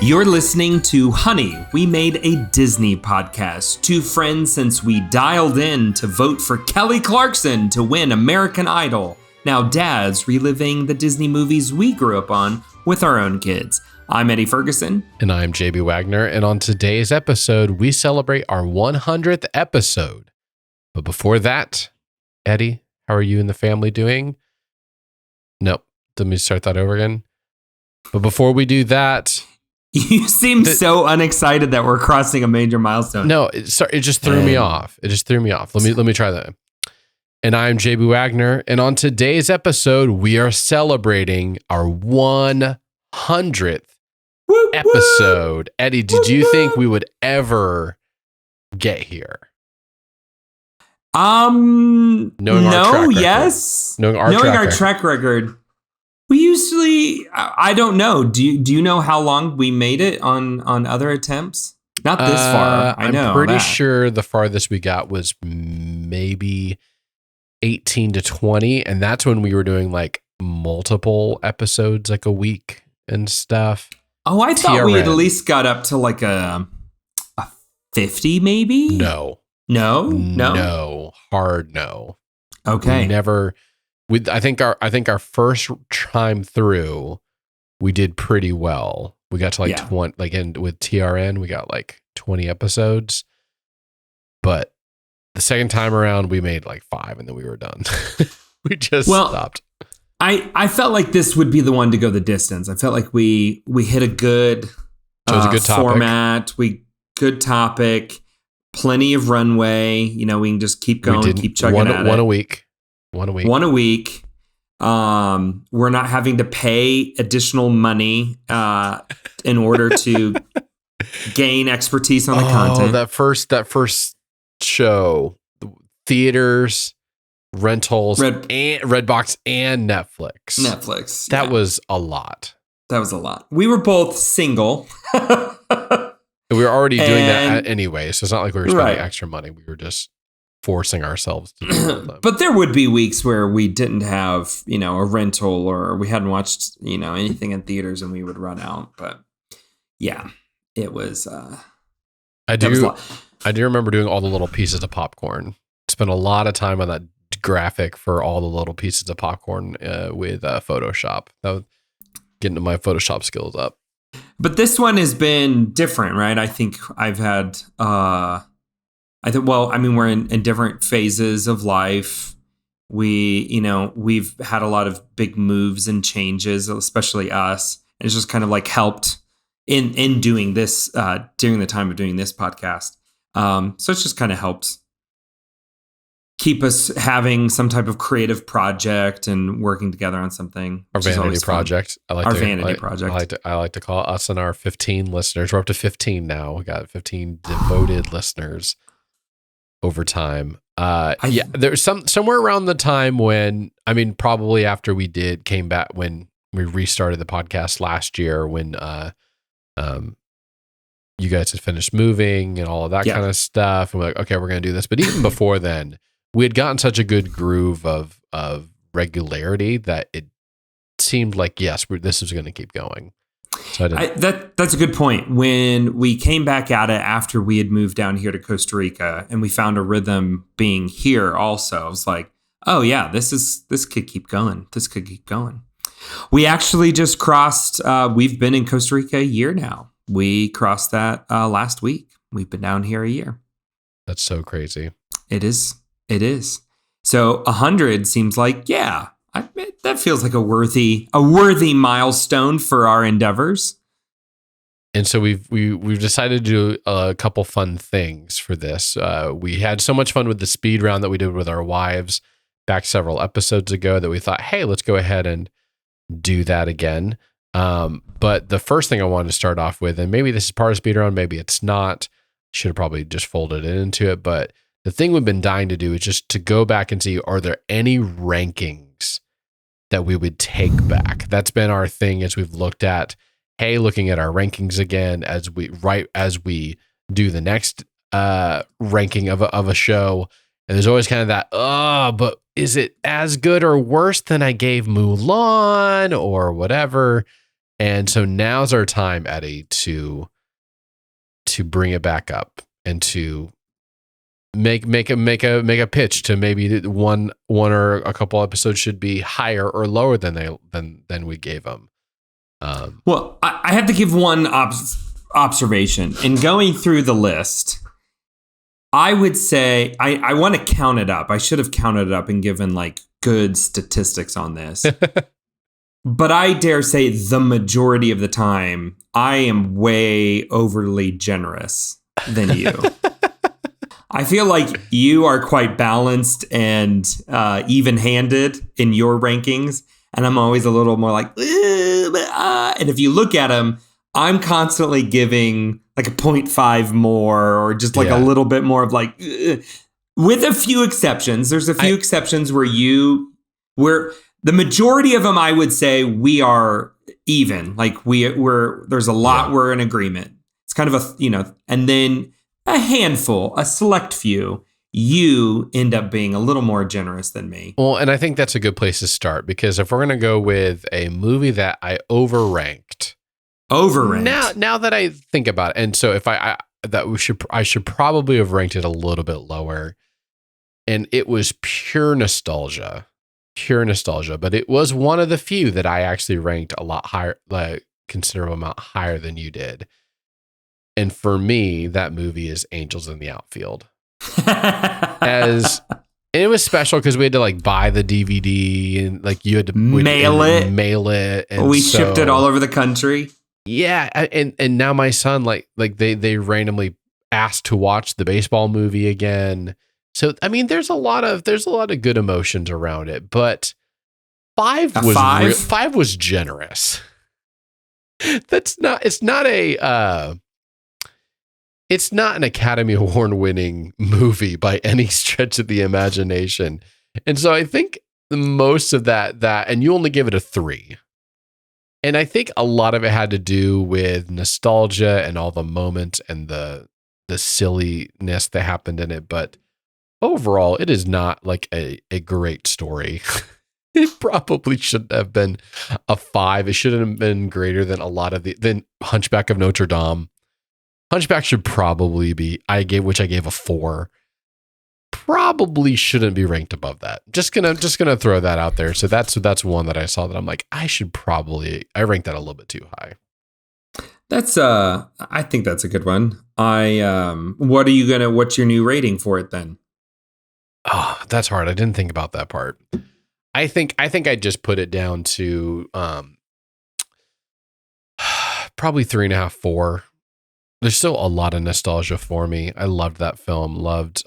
You're listening to Honey, We Made a Disney Podcast. Two friends since we dialed in to vote for Kelly Clarkson to win American Idol. Now dads reliving the Disney movies we grew up on with our own kids. I'm Eddie Ferguson. And I'm JB Waggoner. And on today's episode, we celebrate our 100th episode. But before that, Eddie, how are you and the family doing? Nope. Let me start that over again. But before we do that... You seem so unexcited that we're crossing a major milestone. No, it just threw me off. It just threw me off. Let me try that. And I'm JB Waggoner. And on today's episode, we are celebrating our 100th episode. Eddie, did you think we would ever get here? Knowing our track record. We usually, I don't know. Do you know how long we made it on other attempts? Not this far. I'm pretty sure the farthest we got was maybe 18 to 20. And that's when we were doing like multiple episodes, like a week and stuff. Oh, I thought we at least got up to like a 50 maybe? No. Hard no. Okay. We never... I think our first time through, we did pretty well. We got to 20, with TRN, we got like 20 episodes. But the second time around, we made like 5 and then we were done. We just stopped. I felt like this would be the one to go the distance. I felt like we hit a good, it was a good format. Good topic, plenty of runway. You know, we can just keep going, keep chugging at it. One a week. One a week. We're not having to pay additional money in order to gain expertise on the content. That first show, theaters, rentals, Redbox, and Netflix. That was a lot. We were both single. We were already doing that anyway, so it's not like we were spending extra money. We were just forcing ourselves to do it. But there would be weeks where we didn't have, a rental or we hadn't watched, anything in theaters and we would run out. But yeah, it was. I do remember doing all the little pieces of popcorn. Spent a lot of time on that graphic for all the little pieces of popcorn with Photoshop. That was getting my Photoshop skills up. But this one has been different, right? I think I've had. We're in different phases of life. We've had a lot of big moves and changes, especially us. And it's just kind of like helped in doing this during the time of doing this podcast. So it's just kind of helped keep us having some type of creative project and working together on something. Our vanity project. Project. I like to call us and our 15 listeners. We're up to 15 now. We got 15 devoted listeners over time. There's somewhere around the time when, probably after we came back when we restarted the podcast last year, when you guys had finished moving and all of that kind of stuff. And we're like, okay, we're going to do this. But even before then, we had gotten such a good groove of regularity that it seemed like, yes, this is going to keep going. So that's a good point. When we came back at it after we had moved down here to Costa Rica and we found a rhythm being here also, I was like, oh yeah, this could keep going. This could keep going. We actually just crossed, we've been in Costa Rica a year now. We crossed that last week. We've been down here a year. That's so crazy. It is. So 100 seems like, that feels like a worthy milestone for our endeavors. And so we've decided to do a couple fun things for this. We had so much fun with the speed round that we did with our wives back several episodes ago that we thought, hey, let's go ahead and do that again. But the first thing I wanted to start off with, and maybe this is part of speed round, maybe it's not. Should have probably just folded it into it. But the thing we've been dying to do is just to go back and see, are there any rankings that we would take back? That's been our thing as we've looked at, looking at our rankings again as we do the next ranking of a show. And there's always kind of that, but is it as good or worse than I gave Mulan or whatever? And so now's our time, Eddie, to bring it back up and to make a pitch to maybe one or a couple episodes should be higher or lower than we gave them. Well, I have to give one observation. In going through the list, I would say I want to count it up. I should have counted it up and given like good statistics on this. But I dare say the majority of the time, I am way overly generous than you. I feel like you are quite balanced and even-handed in your rankings. And I'm always a little more like, and if you look at them, I'm constantly giving like a 0.5 more or just like a little bit more of like, with a few exceptions. There's a few exceptions where the majority of them, I would say we are even. Like there's a lot we're in agreement. It's kind of and then a handful, a select few, you end up being a little more generous than me. Well, and I think that's a good place to start because if we're going to go with a movie that I overranked. Now that I think about it, and so if I should probably have ranked it a little bit lower, and it was pure nostalgia, but it was one of the few that I actually ranked a lot higher, like considerable amount higher than you did. And for me, that movie is Angels in the Outfield. And it was special because we had to like buy the DVD and like you had to mail it. And we shipped it all over the country. Yeah, and now my son like they randomly asked to watch the baseball movie again. So I mean, there's a lot of good emotions around it, but five was generous. It's not an Academy Award winning movie by any stretch of the imagination. And so I think most of that, and you only give it a 3. And I think a lot of it had to do with nostalgia and all the moments and the silliness that happened in it. But overall, it is not like a great story. It probably shouldn't have been a 5. It shouldn't have been greater than than Hunchback of Notre Dame. Hunchback should probably be, I gave a 4. Probably shouldn't be ranked above that. Just gonna throw that out there. So that's one that I saw that I'm like, I ranked that a little bit too high. That's I think that's a good one. What's your new rating for it then? Oh, that's hard. I didn't think about that part. I think I just put it down to probably 3.5, 4. There's still a lot of nostalgia for me. I loved that film. Loved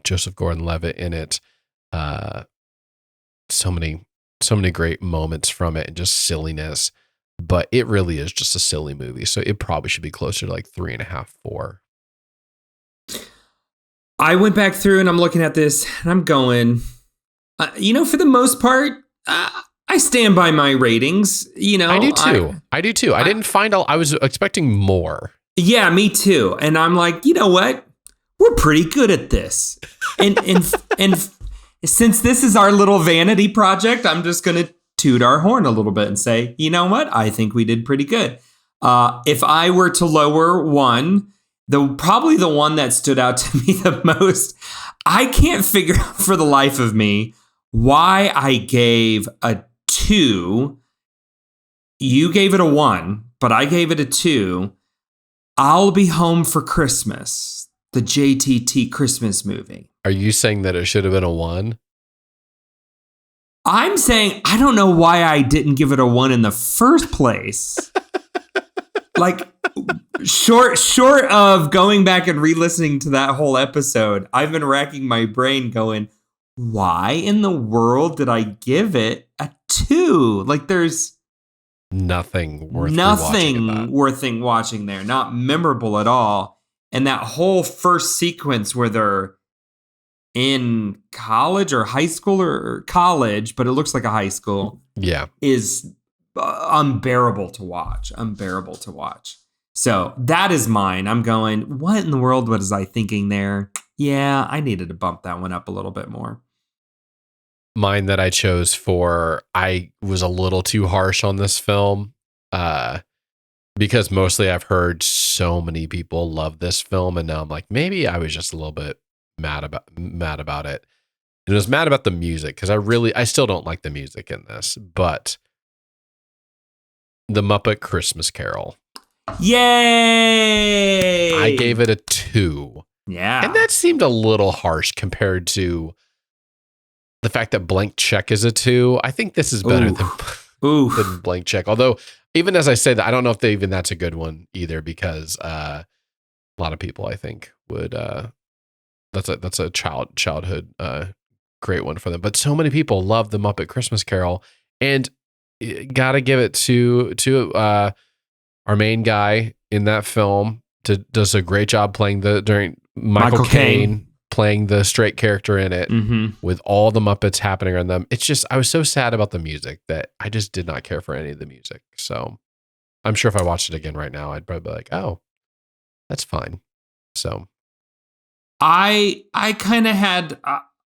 Joseph Gordon-Levitt in it. So many great moments from it and just silliness. But it really is just a silly movie. So it probably should be closer to like 3.5, 4. I went back through and I'm looking at this and I'm going, for the most part, I stand by my ratings. I do too. I didn't find I was expecting more. Yeah, me too. And I'm like, you know what? We're pretty good at this. And since this is our little vanity project, I'm just going to toot our horn a little bit and say, you know what? I think we did pretty good. If I were to lower one, probably the one that stood out to me the most, I can't figure out for the life of me why I gave a 2. You gave it a 1, but I gave it a 2. I'll Be Home for Christmas, the JTT Christmas movie. Are you saying that it should have been a 1? I'm saying I don't know why I didn't give it a 1 in the first place. Like, short of going back and re-listening to that whole episode, I've been racking my brain going, why in the world did I give it a 2? Like, there's nothing worth watching there. Not memorable at all. And that whole first sequence where they're in college or high school or college, but it looks like a high school. Yeah. Is unbearable to watch. So that is mine. I'm going, what in the world was I thinking there? Yeah, I needed to bump that one up a little bit more. Mine that I chose I was a little too harsh on this film. because mostly I've heard so many people love this film, and now I'm like, maybe I was just a little bit mad about it. And I was mad about the music because I still don't like the music in this, but the Muppet Christmas Carol. Yay! I gave it a 2. Yeah. And that seemed a little harsh compared to the fact that Blank Check is a 2. I think this is better than Blank Check. Although, even as I say that, I don't know if that's a good one either, because a lot of people, I think, would that's a childhood great one for them. But so many people love the Muppet Christmas Carol, and gotta give it to our main guy in that film. Does a great job playing Michael Caine playing the straight character in it, with all the Muppets happening around them. It's just, I was so sad about the music that I just did not care for any of the music. So I'm sure if I watched it again right now, I'd probably be like, oh, that's fine. So I kind of had,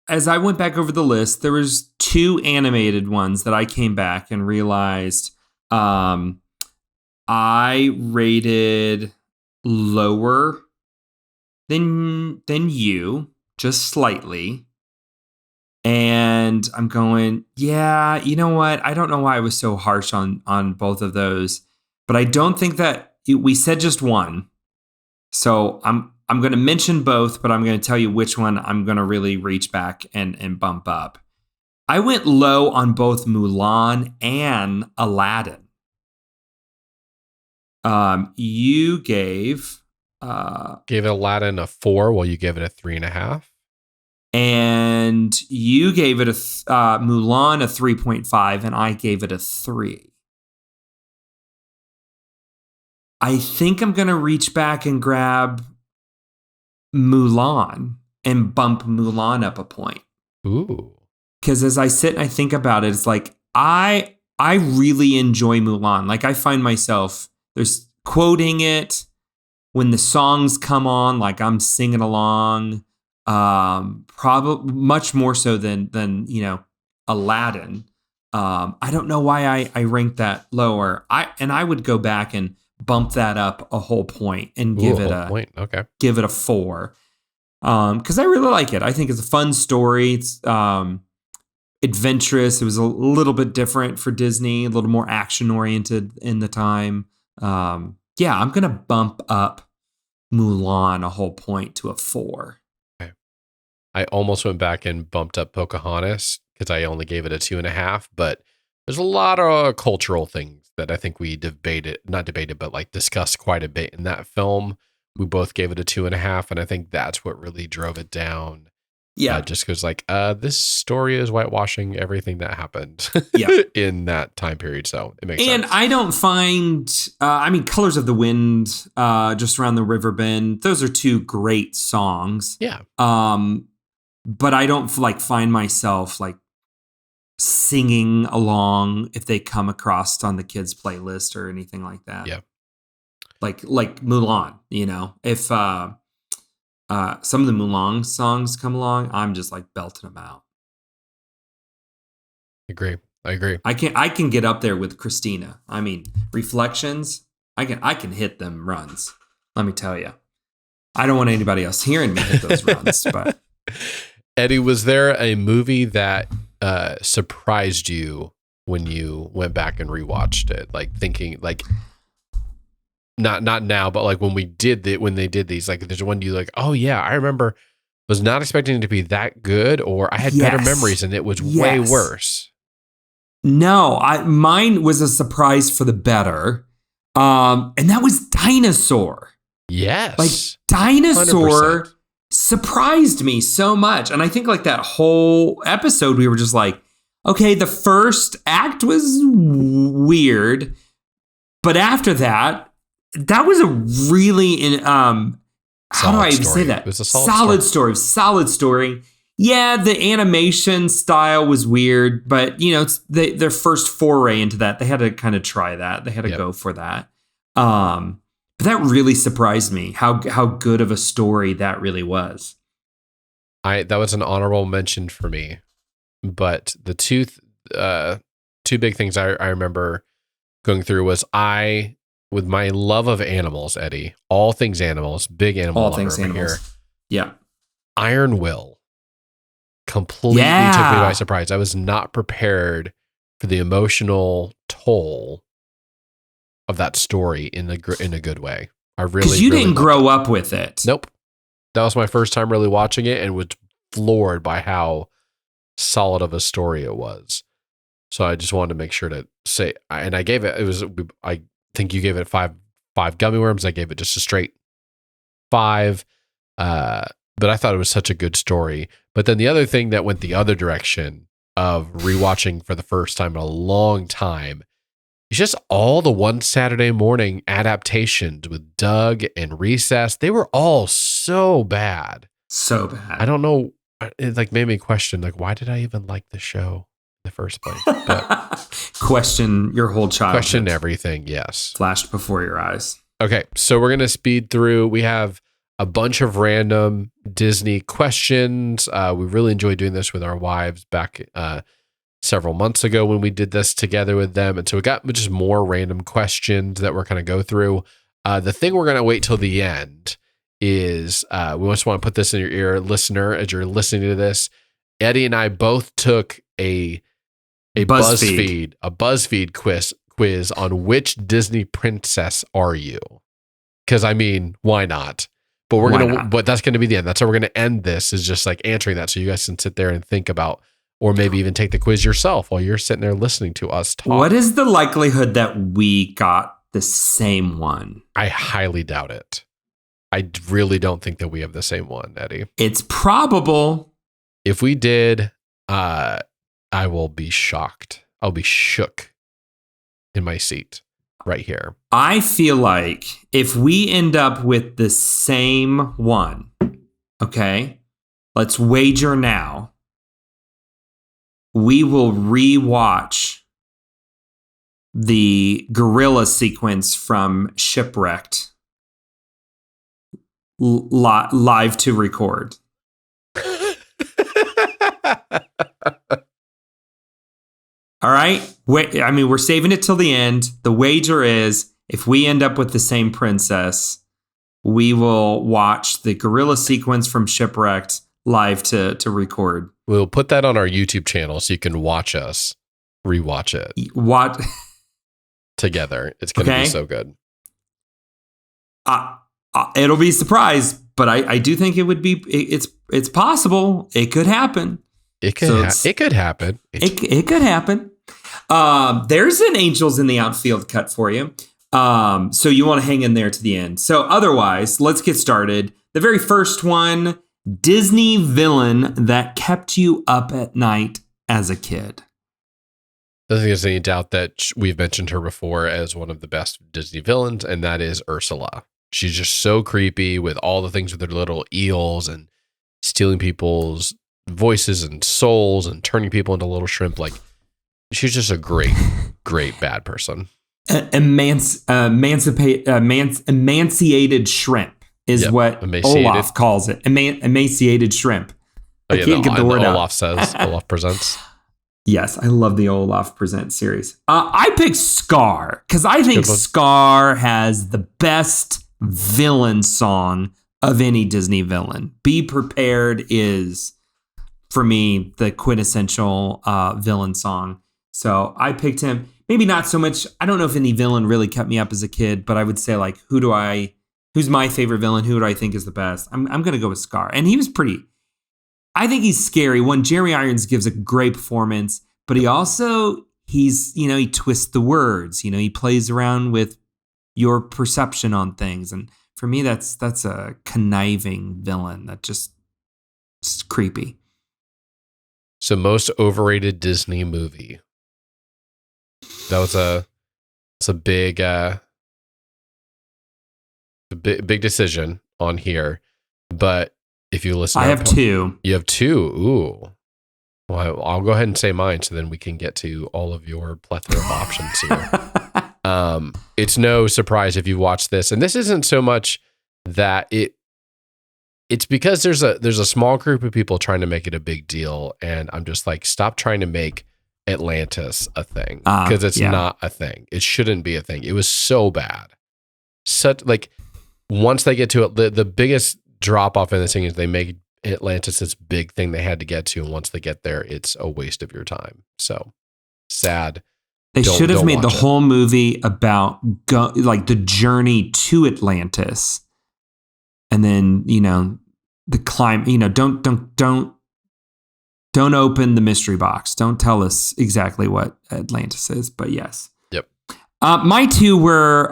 as I went back over the list, there was 2 animated ones that I came back and realized I rated lower than you, just slightly. And I'm going, yeah, you know what? I don't know why I was so harsh on both of those, but I don't think that we said just one. So I'm going to mention both, but I'm going to tell you which one I'm going to really reach back and bump up. I went low on both Mulan and Aladdin. You gave Aladdin a 4, while you gave it a 3.5. And you gave it Mulan a 3.5, and I gave it a 3. I think I'm going to reach back and grab Mulan and bump Mulan up a point. Ooh. Because as I sit and I think about it, it's like, I really enjoy Mulan. Like, I find myself there's quoting it when the songs come on, like I'm singing along. Probably much more so than Aladdin. I don't know why I ranked that lower. I would go back and bump that up a whole point and give it a 4. Because I really like it. I think it's a fun story. It's adventurous. It was a little bit different for Disney, a little more action oriented in the time. Yeah, I'm gonna bump up Mulan a whole point to a 4. I almost went back and bumped up Pocahontas because I only gave it a 2.5, but there's a lot of cultural things that I think we discussed quite a bit in that film. We both gave it a 2.5, and I think that's what really drove it down. Yeah. Just because this story is whitewashing everything that happened in that time period. So it makes sense. And I don't find, Colors of the Wind, Just Around the River Bend, those are 2 great songs. Yeah. But I don't find myself singing along if they come across on the kids' playlist or anything like that. Yeah. Like Mulan, if some of the Mulan songs come along, I'm just belting them out. I agree. I can get up there with Christina. Reflections, I can hit them runs. Let me tell you. I don't want anybody else hearing me hit those runs, but Eddie, was there a movie that surprised you when you went back and rewatched it? Thinking not now, but when they did these, there's one you oh yeah, I remember, was not expecting it to be that good, or I had better memories and it was way worse. No, mine was a surprise for the better. And that was Dinosaur. Yes. Dinosaur 100%. surprised me so much. And I think that whole episode, we were just okay, the first act was weird, but after that was a really how do I even say that? It was a solid story. Yeah, the animation style was weird, but it's their first foray into that. They had to kind of try that. They had to go for that. But that really surprised me how good of a story that really was. That was an honorable mention for me. But the two big things I remember going through was with my love of animals, Eddie, all things animals, big animal lover over here. Yeah. Iron Will completely took me by surprise. I was not prepared for the emotional toll of that story in a good way. I really, because you didn't grow up with it. Nope. That was my first time really watching it, and was floored by how solid of a story it was. So I just wanted to make sure to say, and I gave it. I think you gave it five gummy worms. I gave it just a straight 5. But I thought it was such a good story. But then the other thing that went the other direction of rewatching for the first time in a long time is just all the One Saturday Morning adaptations with Doug and Recess. They were all so bad. So bad. I don't know. It like made me question, like, why did I even like the show in the first place? But question your whole childhood. Question everything, yes. Flashed before your eyes. Okay, so we're going to speed through. We have a bunch of random Disney questions. We really enjoyed doing this with our wives back several months ago when we did this together with them. And so we got just more random questions that we're going to go through. The thing we're going to wait till the end is we just want to put this in your ear, listener, as you're listening to this. Eddie and I both took a BuzzFeed quiz on which Disney princess are you? Because I mean, why not? But but that's going to be the end. That's how we're going to end this, is just like answering that, so you guys can sit there and think about, or maybe even take the quiz yourself while you're sitting there listening to us talk. What is the likelihood that we got the same one? I highly doubt it. I really don't think that we have the same one, Eddie. It's probable. If we did, I will be shocked. I'll be shook in my seat right here. I feel like if we end up with the same one, okay, let's wager now, we will rewatch the gorilla sequence from Shipwrecked live to record. All right. Wait, I mean, we're saving it till the end. The wager is, if we end up with the same princess, we will watch the gorilla sequence from Shipwrecked live to record. We'll put that on our YouTube channel so you can watch us rewatch it. What? Together. It's going to be so good. It'll be a surprise, but I do think it would be. It's possible. It could happen. It could happen. It could happen. There's an Angels in the Outfield cut for you. So you want to hang in there to the end. So otherwise, let's get started. The very first one, Disney villain that kept you up at night as a kid. I don't think there's any doubt that we've mentioned her before as one of the best Disney villains, and that is Ursula. She's just so creepy with all the things with her little eels and stealing people's voices and souls and turning people into little shrimp. Like, she's just a great bad person. Emanciated shrimp is what Olaf calls it. Emaciated shrimp. I can't get the word out. Olaf presents. Yes, I love the Olaf Presents series. I picked Scar because I think Scar has the best villain song of any Disney villain. Be Prepared is, for me, the quintessential villain song. So I picked him. Maybe not so much. I don't know if any villain really kept me up as a kid, but I would say, like, who's my favorite villain? Who do I think is the best? I'm going to go with Scar. And he was I think he's scary. One, Jeremy Irons gives a great performance, but he twists the words. He plays around with your perception on things. And for me, that's a conniving villain that just is creepy. So, most overrated Disney movie. That was a big decision on here. But if you listen, I have 2. You have 2. Ooh. Well, I'll go ahead and say mine, so then we can get to all of your plethora of options here. It's no surprise if you watch this, and this isn't so much that it's because there's a small group of people trying to make it a big deal, and I'm just like, stop trying to make Atlantis a thing, because it's not a thing. It shouldn't be a thing. It was so bad. Such like once they get to it, the biggest drop off in this thing is they make Atlantis this big thing they had to get to, and once they get there, it's a waste of your time. So sad. They should have made the whole movie about like the journey to Atlantis, and then the climb. Don't open the mystery box. Don't tell us exactly what Atlantis is. But yes. Yep. My two were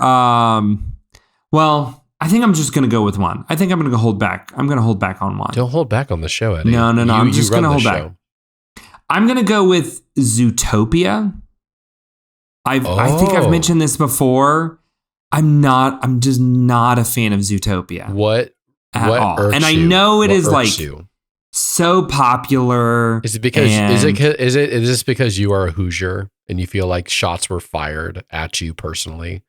well. I think I'm just going to go with one. I think I'm going to hold back. I'm going to hold back on one. Don't hold back on the show, Eddie. No. I'm just going to hold back. I'm going to go with Zootopia. I think I've mentioned this before. I'm just not a fan of Zootopia. What all. Irks and I you? know it what is like you? So popular. Is it because is this because you are a Hoosier and you feel like shots were fired at you personally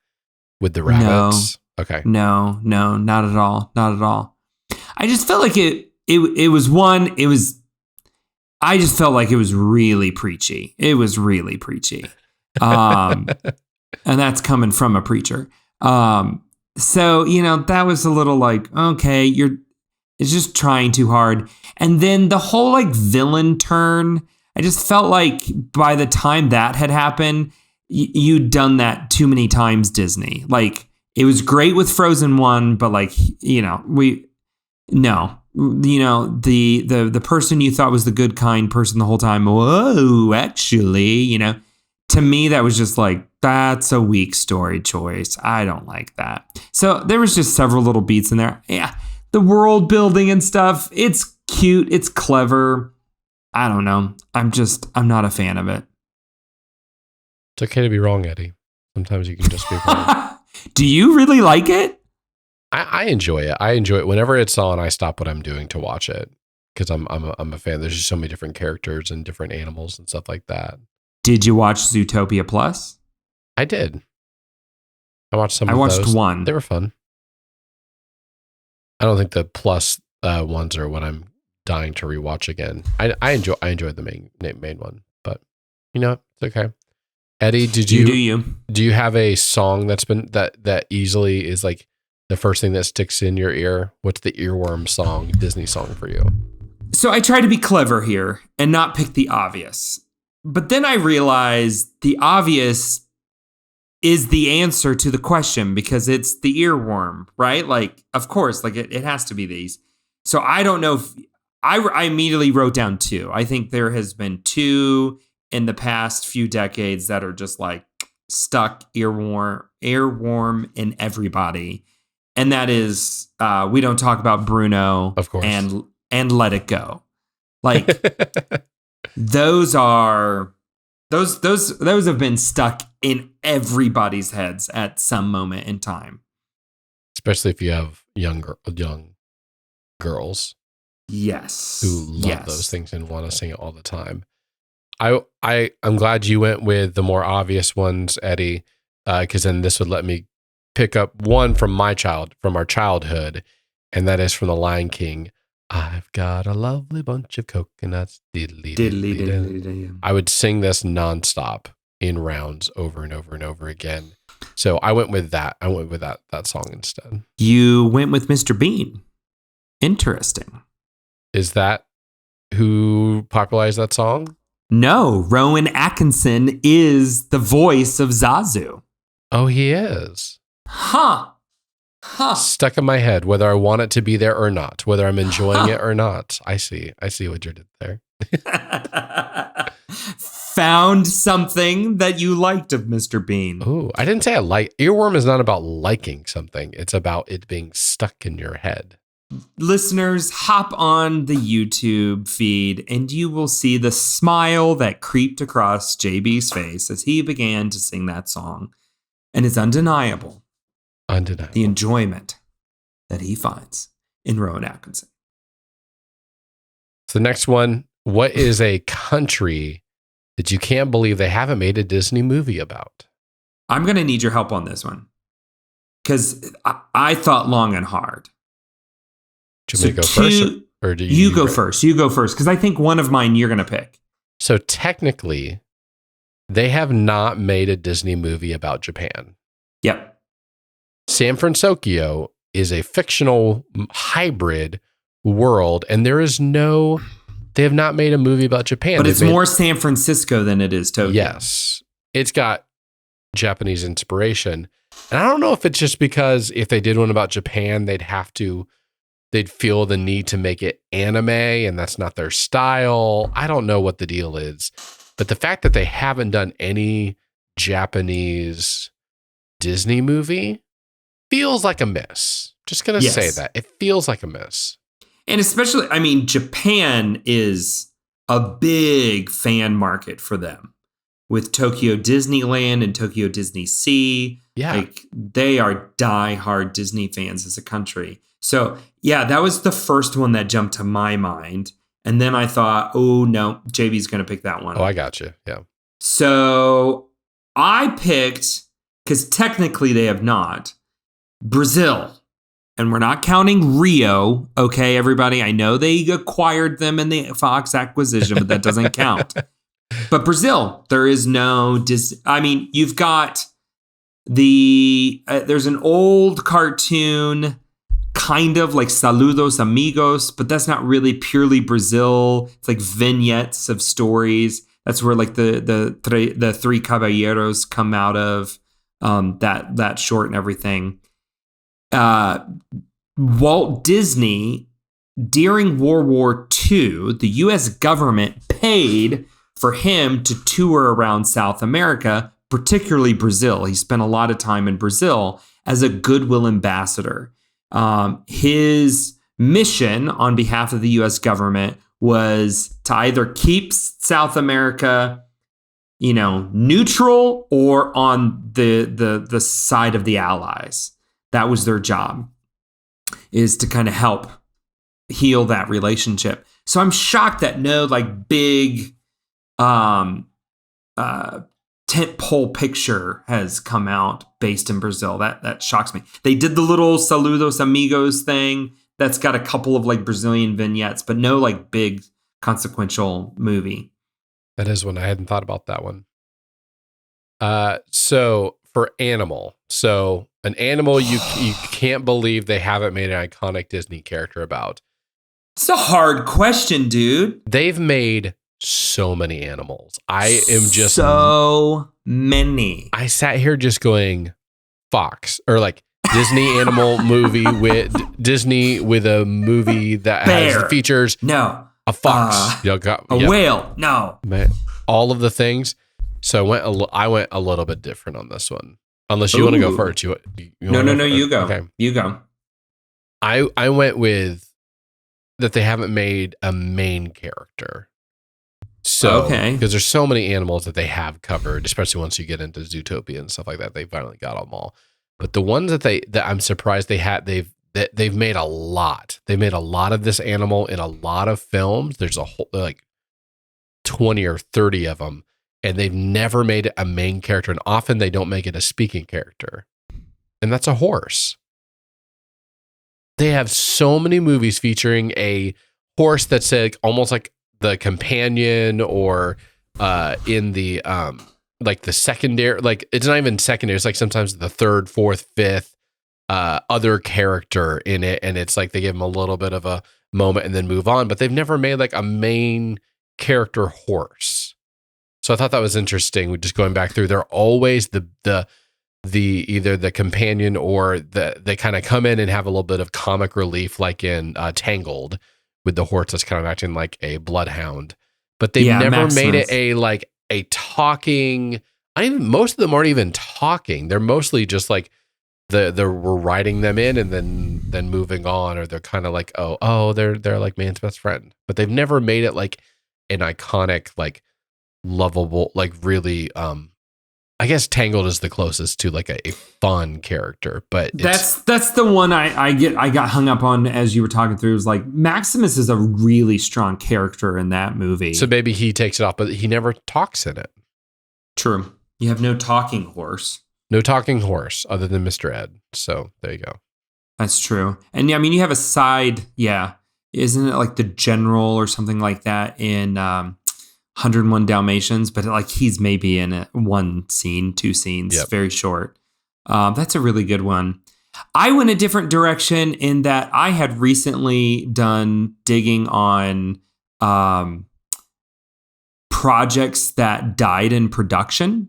with the rabbits? No. Okay. No, not at all. Not at all. I just felt like it was I just felt like it was really preachy. It was really preachy. And that's coming from a preacher. So, that was a little like, okay, it's just trying too hard. And then the whole like villain turn, I just felt like by the time that had happened, you'd done that too many times, Disney. Like, it was great with Frozen 1, but like, the person you thought was the good, kind person the whole time. Whoa, actually, to me, that was just like, that's a weak story choice. I don't like that. So there was just several little beats in there. Yeah. The world building and stuff. It's cute. It's clever. I don't know. I'm not a fan of it. It's okay to be wrong, Eddie. Sometimes you can just be wrong. Do you really like it? I enjoy it. I enjoy it. Whenever it's on, I stop what I'm doing to watch it because I'm a fan. There's just so many different characters and different animals and stuff like that. Did you watch Zootopia Plus? I did. I watched some of those. I watched one. They were fun. I don't think the Plus ones are what I'm dying to rewatch again. I enjoyed the main one, but it's okay. Eddie, do you have a song that's been that easily is like the first thing that sticks in your ear? What's the earworm song, Disney song for you? So I try to be clever here and not pick the obvious. But then I realized the obvious is the answer to the question because it's the earworm, right? Like, of course, like it has to be these. So I don't know if I immediately wrote down two. I think there has been two in the past few decades that are just like stuck earworm in everybody. And that is We Don't Talk About Bruno, of course, and Let It Go. Like those have been stuck in everybody's heads at some moment in time. Especially if you have young girls. Yes. Who love those things and want to sing it all the time. I'm glad you went with the more obvious ones, Eddie, because then this would let me pick up one from our childhood, and that is from The Lion King. I've got a lovely bunch of coconuts. Diddly, diddly, diddly. I would sing this nonstop in rounds over and over and over again. So I went with that. I went with that song instead. You went with Mr. Bean. Interesting. Is that who popularized that song? No, Rowan Atkinson is the voice of Zazu. Oh, he is. Huh. Stuck in my head, whether I want it to be there or not, whether I'm enjoying it or not. I see what you did there. Found something that you liked of Mr. Bean. Oh, I didn't say I like. Earworm is not about liking something. It's about it being stuck in your head. Listeners, hop on the YouTube feed and you will see the smile that creeped across JB's face as he began to sing that song. And it's undeniable. The enjoyment that he finds in Rowan Atkinson. So the next one, what is a country that you can't believe they haven't made a Disney movie about? I'm going to need your help on this one because I thought long and hard. Do you want me to go first? Or do you go first? You go first because I think one of mine you're going to pick. So technically, They have not made a Disney movie about Japan. Yep. San Francisco is a fictional hybrid world, and they have not made a movie about Japan. But it's more San Francisco than it is Tokyo. Yes. It's got Japanese inspiration. And I don't know if it's just because if they did one about Japan, they'd feel the need to make it anime, and that's not their style. I don't know what the deal is. But the fact that they haven't done any Japanese Disney movie feels like a miss. Just going to say that. It feels like a miss. And especially, I mean, Japan is a big fan market for them with Tokyo Disneyland and Tokyo Disney Sea. Yeah. Like, they are diehard Disney fans as a country. So, yeah, that was the first one that jumped to my mind. And then I thought, oh, no, JB's going to pick that one. Oh, I got you. Yeah. So I picked, because technically they have not, Brazil. And we're not counting Rio. Okay, everybody. I know they acquired them in the Fox acquisition, but that doesn't count. But Brazil, there is no you've got there's an old cartoon, kind of like Saludos Amigos, but that's not really purely Brazil. It's like vignettes of stories. That's where like the Three Caballeros come out of, that short and everything. Walt Disney, during World War II, the U.S. government paid for him to tour around South America, particularly Brazil. He spent a lot of time in Brazil as a goodwill ambassador. His mission on behalf of the U.S. government was to either keep South America, neutral or on the side of the Allies. That was their job, is to kind of help heal that relationship. So I'm shocked that no like big tentpole picture has come out based in Brazil. That shocks me. They did the little Saludos Amigos thing that's got a couple of like Brazilian vignettes, but no like big consequential movie. That is one. I hadn't thought about that one. So for animal, an animal you can't believe they haven't made an iconic Disney character about. It's a hard question, dude. They've made so many animals. I am just so many. I sat here just going Fox or like Disney animal movie with Disney with a movie that has the features. No. A fox. Whale. No. All of the things. So I went a little bit different on this one. Unless you want to go first. No, you go. Okay. You go. I went with that they haven't made a main character. So, because there's so many animals that they have covered, especially once you get into Zootopia and stuff like that, they finally got them all. But the ones that I'm surprised they've made a lot. They made a lot of this animal in a lot of films. There's a whole like 20 or 30 of them, and they've never made it a main character. And often they don't make it a speaking character, and that's a horse. They have so many movies featuring a horse that's like almost like the companion or in the like the secondary, like it's not even secondary. It's like sometimes the third, fourth, fifth other character in it. And it's like they give them a little bit of a moment and then move on, but they've never made like a main character horse. So I thought that was interesting. We're just going back through. They're always the either the companion or they kind of come in and have a little bit of comic relief, like in Tangled, with the horse that's kind of acting like a bloodhound. But they've never made it a talking. Most of them aren't even talking. They're mostly just like we're writing them in and then moving on, or they're kind of like they're like man's best friend. But they've never made it like an iconic, like lovable, like really. I guess Tangled is the closest to like a fun character, but that's the one I got hung up on as you were talking through. It was like Maximus is a really strong character in that movie. So maybe he takes it off, but he never talks in it. True. You have no talking horse. No talking horse other than Mr. Ed. So there you go. That's true. And yeah, I mean, you have a side. Yeah. Isn't it like the general or something like that in 101 Dalmatians, but like he's maybe in one scene, two scenes, very short. That's a really good one. I went a different direction in that I had recently done digging on projects that died in production,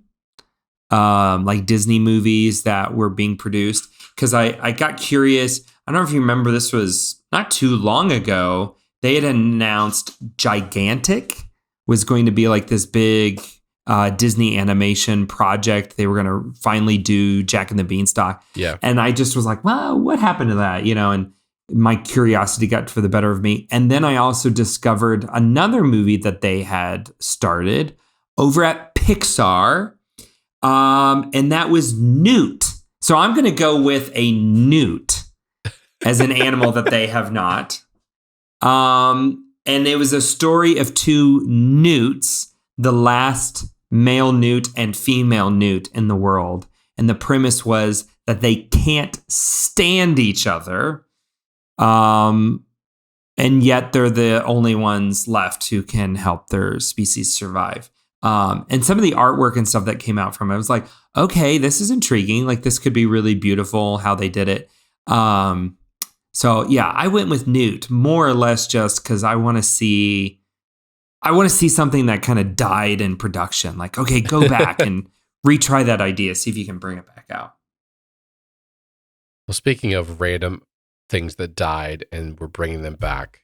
like Disney movies that were being produced. Because I got curious. I don't know if you remember, this was not too long ago. They had announced Gigantic was going to be like this big Disney animation project. They were going to finally do Jack and the Beanstalk. Yeah. And I just was like, well, what happened to that? You know, and my curiosity got for the better of me. And then I also discovered another movie that they had started over at Pixar. And that was Newt. So I'm going to go with a newt as an animal that they have not. And it was a story of two newts, the last male newt and female newt in the world. And the premise was that they can't stand each other. And yet they're the only ones left who can help their species survive. And some of the artwork and stuff that came out from it, I was like, okay, this is intriguing. Like this could be really beautiful how they did it. So yeah, I went with Newt more or less just because I want to see something that kind of died in production. Like, okay, go back and retry that idea, see if you can bring it back out. Well, speaking of random things that died and we're bringing them back,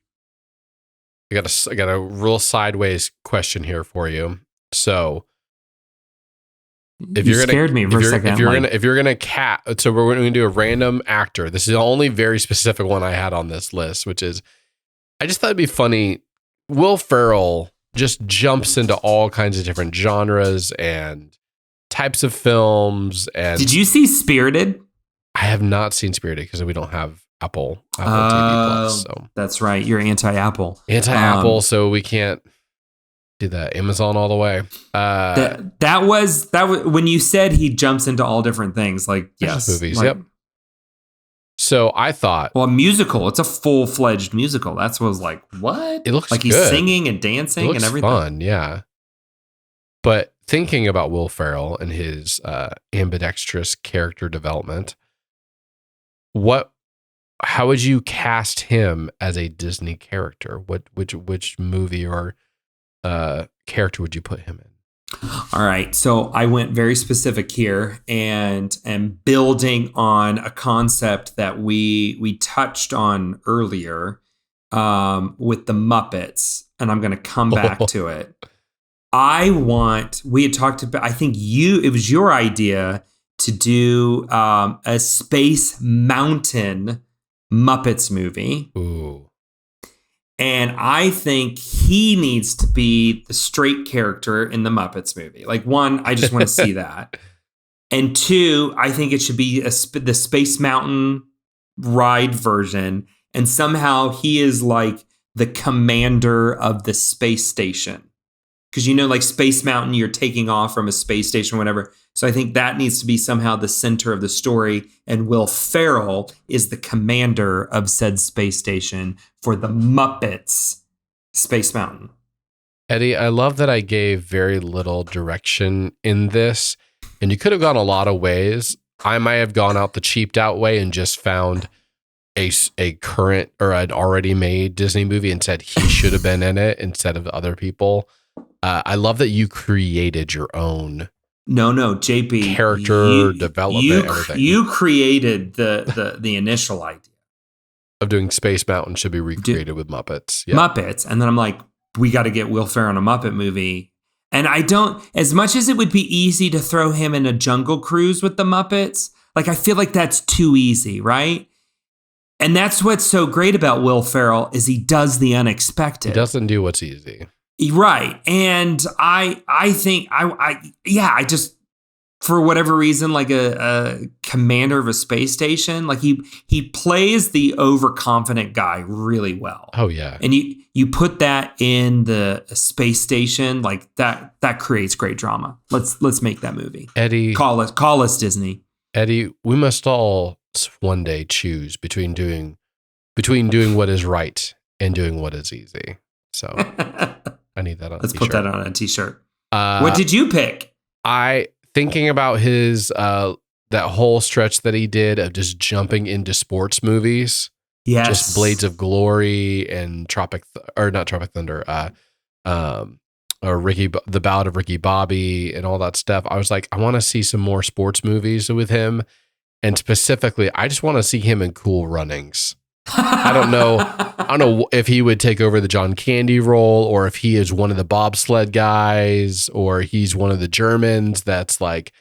I got a real sideways question here for you. So, if you're going to do a random actor. This is the only very specific one I had on this list, which is, I just thought it'd be funny. Will Ferrell just jumps into all kinds of different genres and types of films. And did you see Spirited? I have not seen Spirited because we don't have Apple TV Plus. So that's right. You're anti-Apple. Anti-Apple, so we can't do that. Amazon all the way. That was when you said he jumps into all different things. Like, yes, movies. Like, yep. So I thought, well, a musical. It's a full-fledged musical. That's what I was like. What? It looks like good. He's singing and dancing and everything. Fun, yeah. But thinking about Will Ferrell and his ambidextrous character development, how would you cast him as a Disney character? Which movie or character would you put him in? All right. So I went very specific here and building on a concept that we touched on earlier with the Muppets, and I'm going to come back to it. We had talked about, I think it was your idea to do a Space Mountain Muppets movie. Ooh. And I think he needs to be the straight character in the Muppets movie. Like, one, I just want to see that. And two, I think it should be the Space Mountain ride version. And somehow he is like the commander of the space station. Because, like Space Mountain, you're taking off from a space station or whatever. So I think that needs to be somehow the center of the story. And Will Ferrell is the commander of said space station for the Muppets Space Mountain. Eddie, I love that I gave very little direction in this. And you could have gone a lot of ways. I might have gone out the cheaped out way and just found a current or an already made Disney movie and said he should have been in it instead of other people. I love that you created your own. No, JP. Character development, everything. You created the initial idea of doing Space Mountain should be recreated with Muppets. Yeah. Muppets. And then I'm like, we got to get Will Ferrell in a Muppet movie. And I don't, as much as it would be easy to throw him in a Jungle Cruise with the Muppets, like I feel like that's too easy, right? And that's what's so great about Will Ferrell is he does the unexpected. He doesn't do what's easy. Right. And I think I just, for whatever reason, like a commander of a space station, like he plays the overconfident guy really well. Oh yeah. And you put that in the space station, like that creates great drama. Let's make that movie. Eddie, call us Disney. Eddie, we must all one day choose between doing what is right and doing what is easy. So I need that on Let's a put t-shirt. that on a t-shirt. What did you pick? Thinking about his that whole stretch that he did of just jumping into sports movies. Yes. Just Blades of Glory and not Tropic Thunder, or the Ballad of Ricky Bobby and all that stuff. I was like, I want to see some more sports movies with him. And specifically, I just want to see him in Cool Runnings. I don't know if he would take over the John Candy role, or if he is one of the bobsled guys, or he's one of the Germans that's like,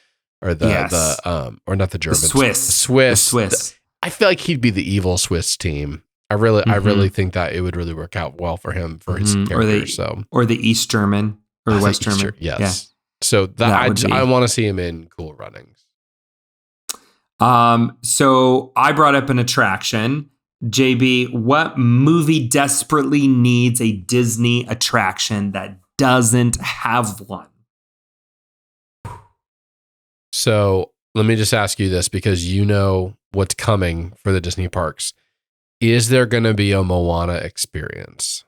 or or not the Germans, the Swiss. I feel like he'd be the evil Swiss team. I really think that it would really work out well for him for his character. Or the East German or the West German. Yes. Yeah. So I want to see him in Cool Runnings. So I brought up an attraction. JB, what movie desperately needs a Disney attraction that doesn't have one? So let me just ask you this, because you know what's coming for the Disney parks. Is there going to be a Moana experience?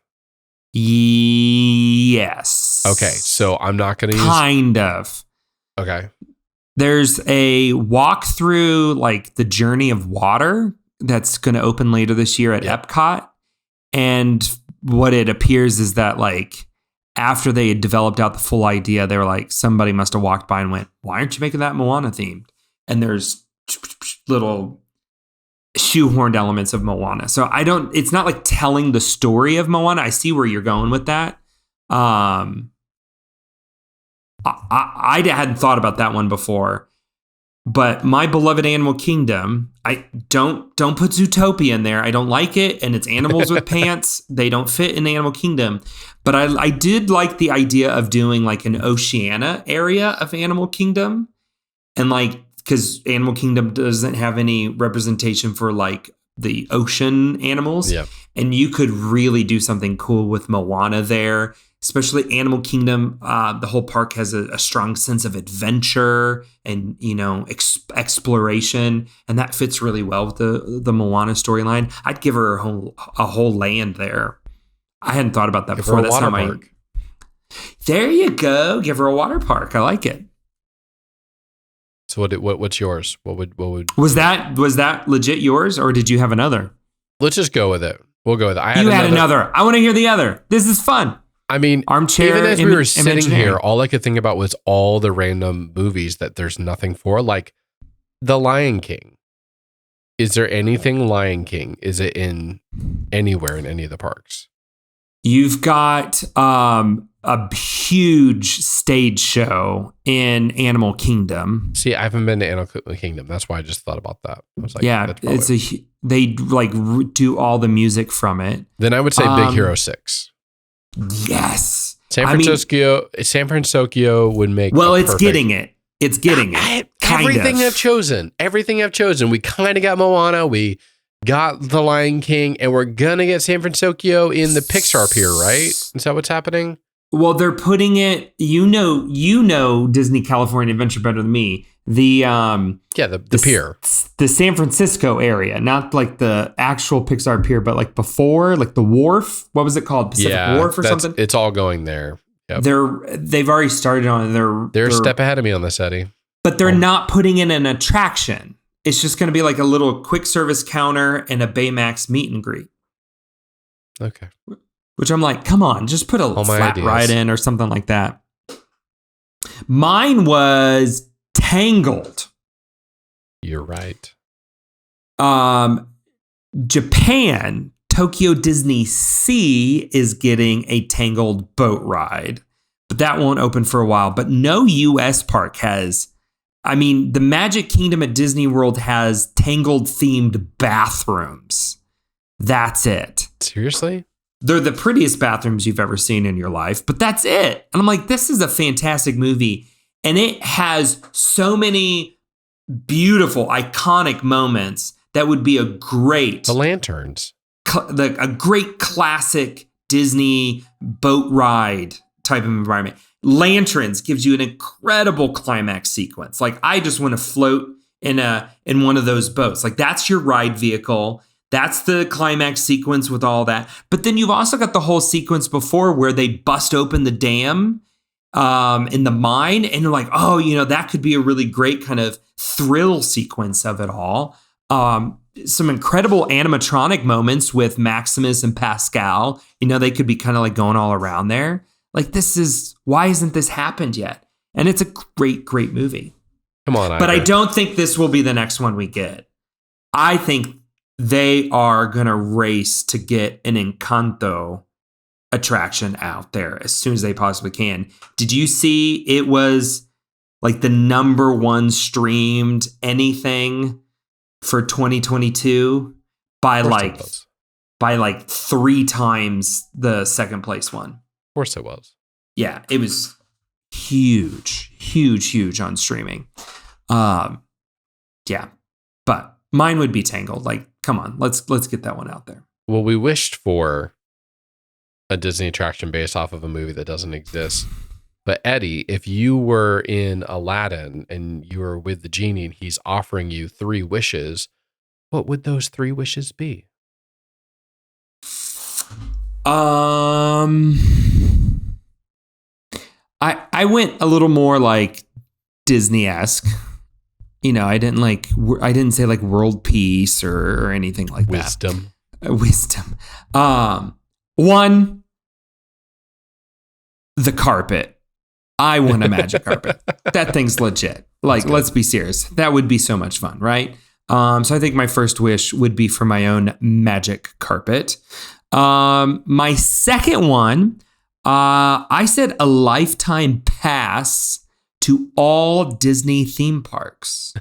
Yes. Okay, so I'm not going to use... Kind of. Okay. There's a walk through like the Journey of Water that's going to open later this year at Epcot. And what it appears is that like after they had developed out the full idea, they were like, somebody must have walked by and went, why aren't you making that Moana themed? And there's little shoehorned elements of Moana. So it's not like telling the story of Moana. I see where you're going with that. I hadn't thought about that one before. But my beloved Animal Kingdom, I don't put Zootopia in there. I don't like it, and it's animals with pants. They don't fit in Animal Kingdom. But I did like the idea of doing like an Oceania area of Animal Kingdom, and like because Animal Kingdom doesn't have any representation for like the ocean animals, and you could really do something cool with Moana there. Especially Animal Kingdom, the whole park has a strong sense of adventure and, exploration. And that fits really well with the Moana storyline. I'd give her a whole land there. I hadn't thought about that before. That's not my... There you go. Give her a water park. I like it. So what's yours? What would was that legit yours, or did you have another? Let's just go with it. We'll go with it. You had another. I want to hear the other. This is fun. I mean, armchair. Even as we were sitting here, all I could think about was all the random movies that there's nothing for, like The Lion King. Is there anything Lion King? Is it in anywhere in any of the parks? You've got a huge stage show in Animal Kingdom. See, I haven't been to Animal Kingdom. That's why I just thought about that. I was like, yeah, they like do all the music from it. Then I would say Big Hero 6. Yes. San Francisco would make. Well, it's getting it. It's getting it. Everything I've chosen. We kind of got Moana. We got The Lion King, and we're gonna get San Francisco in the Pixar Pier, right? Is that what's happening? Well, they're putting it. You know Disney California Adventure better than me. The pier, the San Francisco area, not like the actual Pixar Pier, but like before, like the wharf. What was it called? Pacific Wharf or something? It's all going there. Yep. They've already started on. They're a step ahead of me on this, Eddie. But they're not putting in an attraction. It's just going to be like a little quick service counter and a Baymax meet and greet. Okay. Which I'm like, come on, just put a flat ride in or something like that. Mine was Tangled. You're right. Japan, Tokyo Disney Sea is getting a Tangled boat ride, but that won't open for a while. But no US park has. I mean, the Magic Kingdom at Disney World has Tangled themed bathrooms. That's it. Seriously? They're the prettiest bathrooms you've ever seen in your life, but that's it. And I'm like, this is a fantastic movie. And it has so many beautiful, iconic moments that would be a great... The lanterns. A great classic Disney boat ride type of environment. Lanterns gives you an incredible climax sequence. Like, I just want to float in one of those boats. Like, that's your ride vehicle. That's the climax sequence with all that. But then you've also got the whole sequence before where they bust open the dam in the mine. And you're like, oh, that could be a really great kind of thrill sequence of it all. Some incredible animatronic moments with Maximus and Pascal. They could be kind of like going all around there. Like, why hasn't this happened yet? And it's a great, great movie. Come on, but I don't think this will be the next one we get. I think they are going to race to get an Encanto attraction out there as soon as they possibly can. Did you see it was like the #1 streamed anything for 2022 by like 3 times the second place one? Of course it was. Yeah, it was huge on streaming. Yeah, but mine would be Tangled. Like, come on, let's get that one out there. Well, we wished for a Disney attraction based off of a movie that doesn't exist. But Eddie, if you were in Aladdin and you were with the genie and he's offering you 3 wishes, what would those 3 wishes be? I went a little more like Disney-esque. I didn't say like world peace or anything like Wisdom. that. Wisdom. 1, the carpet. I want a magic carpet. That thing's legit. Like, let's be serious. That would be so much fun, right? So I think my first wish would be for my own magic carpet. My second one, I said a lifetime pass to all Disney theme parks.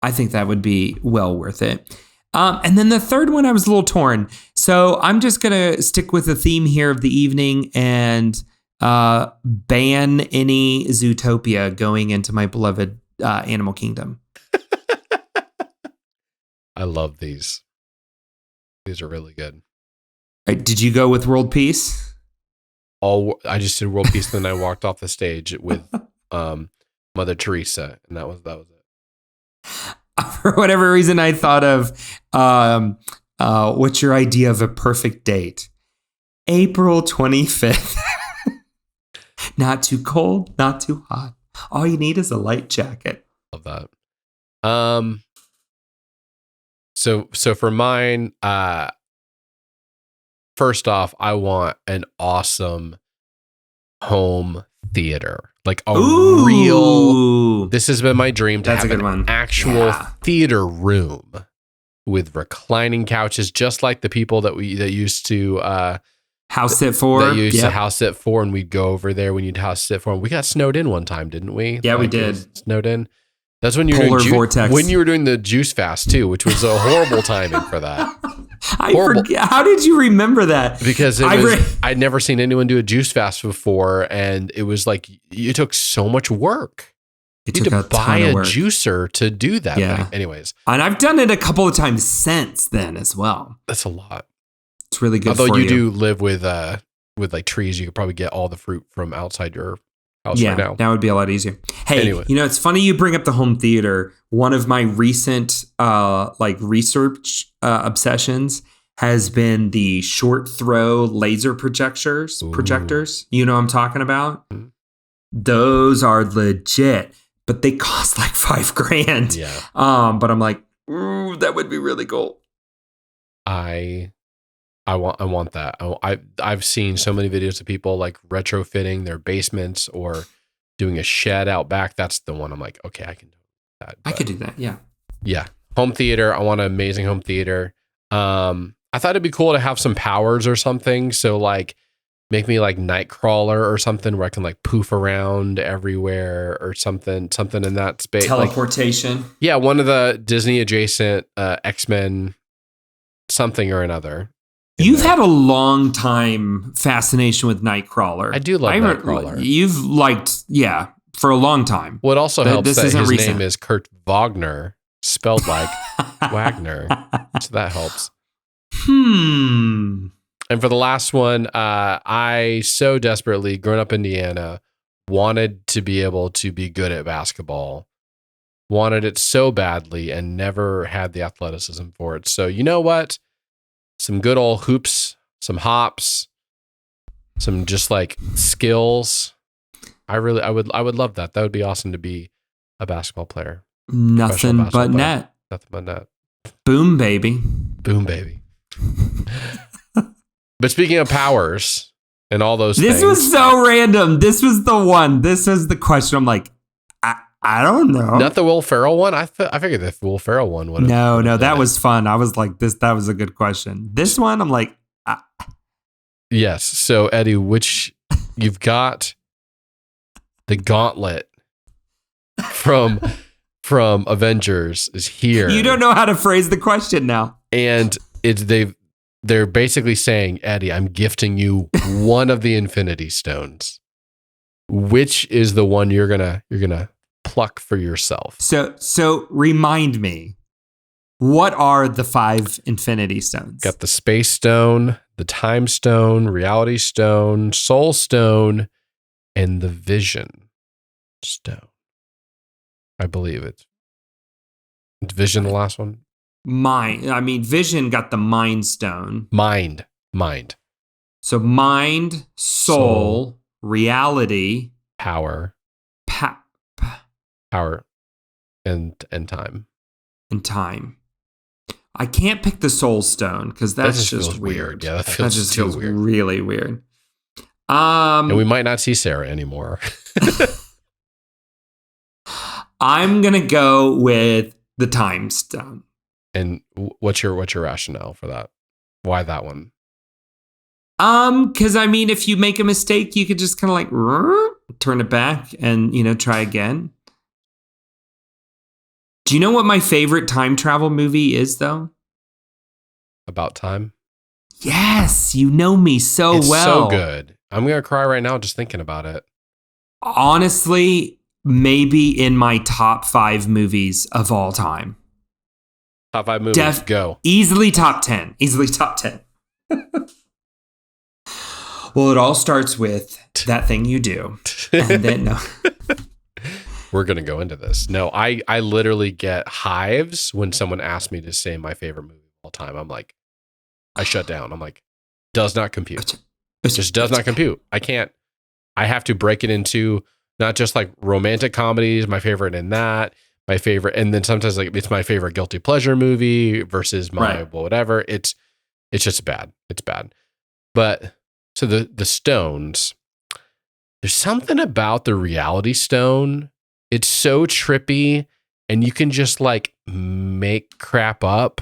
I think that would be well worth it. And then the third one, I was a little torn. So I'm just going to stick with the theme here of the evening and ban any Zootopia going into my beloved Animal Kingdom. I love these. These are really good. Right, did you go with World Peace? I just did World Peace, and then I walked off the stage with Mother Teresa, and that was it. For whatever reason, I thought of what's your idea of a perfect date? April 25th. Not too cold, not too hot. All you need is a light jacket. Love that. So for mine, first off, I want an awesome home theater. Like a real. This has been my dream to have an actual theater room with reclining couches, just like the people that used to house sit for. That used to house sit for, and we'd go over there when you'd house sit for. And we got snowed in one time, didn't we? Yeah, we did. Snowed in. That's when you were doing vortex. When you were doing the juice fast too, which was a horrible timing for that. I forget. How did you remember that? Because I'd never seen anyone do a juice fast before, and it was like it took so much work. You had to buy a juicer to do that. Yeah. Anyways, and I've done it a couple of times since then as well. That's a lot. It's really good. Although you do live with like trees, you could probably get all the fruit from outside your house right now. That would be a lot easier. Hey, anyway. It's funny you bring up the home theater. One of my recent research obsessions has been the short throw laser projectors. You know what I'm talking about? Mm-hmm. Those are legit, but they cost like $5,000. Yeah. But I'm like, ooh, that would be really cool. I want that. I've seen so many videos of people like retrofitting their basements or doing a shed out back. That's the one I'm like, okay, I can do that. I could do that. Yeah. Yeah. Home theater. I want an amazing home theater. I thought it'd be cool to have some powers or something. So like make me like Nightcrawler or something where I can like poof around everywhere or something in that space. Teleportation. Like, yeah. One of the Disney adjacent X-Men something or another. You've had a long time fascination with Nightcrawler. I do love Nightcrawler. You've liked, for a long time. What also helps that his name is Kurt Waggoner, spelled like Wagner. So that helps. And for the last one, I so desperately, growing up in Indiana, wanted to be able to be good at basketball. wanted it so badly and never had the athleticism for it. So you know what? Some good old hoops, some hops, some just like skills. I would love that. That would be awesome to be a basketball player. Nothing but net. Nothing but net. Boom, baby. Boom, baby. But speaking of powers and all those things. This was so random. This was the one. This is the question. I'm like, I don't know. Not the Will Ferrell one? I figured the Will Ferrell one would have. No, that was fun. I was like, that was a good question. This one, I'm like, Yes. So, Eddie, which you've got the gauntlet from Avengers is here. You don't know how to phrase the question now. And they're basically saying, Eddie, I'm gifting you one of the Infinity Stones. Which is the one you're gonna pluck for yourself? So remind me, what are the 5 Infinity Stones? Got the Space Stone, the Time Stone, Reality Stone, Soul Stone, and the Vision Stone. I believe it's Vision, the last one. Vision got the Mind Stone. Mind. So mind, soul, reality, power, power, and time. And time. I can't pick the Soul Stone because that's just weird. Yeah, that feels weird. Really weird. And we might not see Sarah anymore. I'm gonna go with the Time Stone. And what's your rationale for that? Why that one? Because if you make a mistake, you could just kind of like turn it back and try again. Do you know what my favorite time travel movie is, though? About time? Yes, you know me so it's well. So good. I'm gonna cry right now just thinking about it. Honestly, maybe in my top 5 movies of all time. Top 5 movies, go. Easily top 10. Well, it all starts with That Thing You Do. And then, no. We're going to go into this. No, I literally get hives when someone asks me to say my favorite movie of all time. I'm like, I shut down. I'm like, does not compute. It just does not compute. I can't. I have to break it into not just like romantic comedies, my favorite in that, my favorite, and then sometimes like it's my favorite guilty pleasure movie versus my whatever. It's just bad. It's bad. But so the stones, there's something about the reality stone. It's so trippy, and you can just like make crap up,